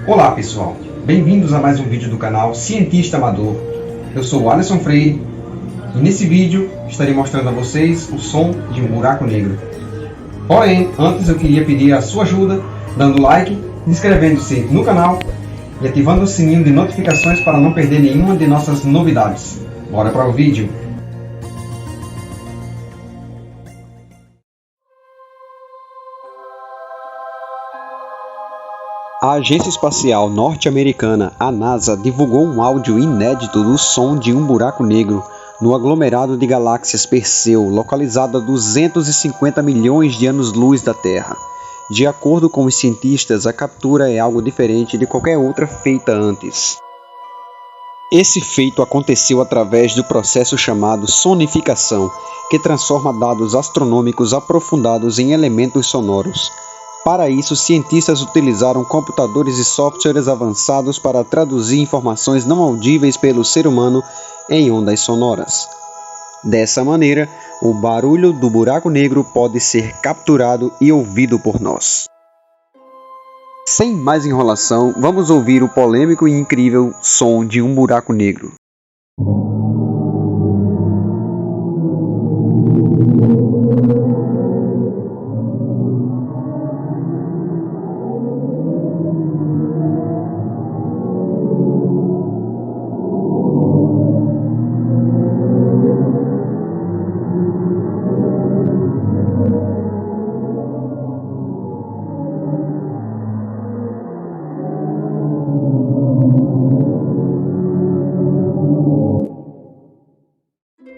Olá pessoal, bem-vindos a mais um vídeo do canal Cientista Amador. Eu sou o Alisson Freire e nesse vídeo estarei mostrando a vocês o som de um buraco negro. Porém, antes eu queria pedir a sua ajuda, dando like, inscrevendo-se no canal e ativando o sininho de notificações para não perder nenhuma de nossas novidades. Bora para o vídeo! A Agência Espacial Norte-Americana, a NASA, divulgou um áudio inédito do som de um buraco negro no aglomerado de galáxias Perseu, localizado a 250 milhões de anos-luz da Terra. De acordo com os cientistas, a captura é algo diferente de qualquer outra feita antes. Esse feito aconteceu através do processo chamado sonificação, que transforma dados astronômicos aprofundados em elementos sonoros. Para isso, cientistas utilizaram computadores e softwares avançados para traduzir informações não audíveis pelo ser humano em ondas sonoras. Dessa maneira, o barulho do buraco negro pode ser capturado e ouvido por nós. Sem mais enrolação, vamos ouvir o polêmico e incrível som de um buraco negro.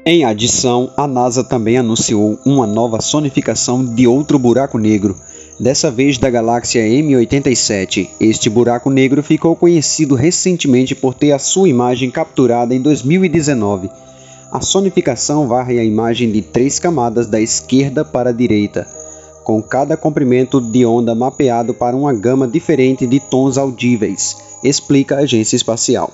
Em adição, a NASA também anunciou uma nova sonificação de outro buraco negro, dessa vez da galáxia M87. Este buraco negro ficou conhecido recentemente por ter a sua imagem capturada em 2019. A sonificação varre a imagem de 3 camadas da esquerda para a direita, com cada comprimento de onda mapeado para uma gama diferente de tons audíveis, explica a agência espacial.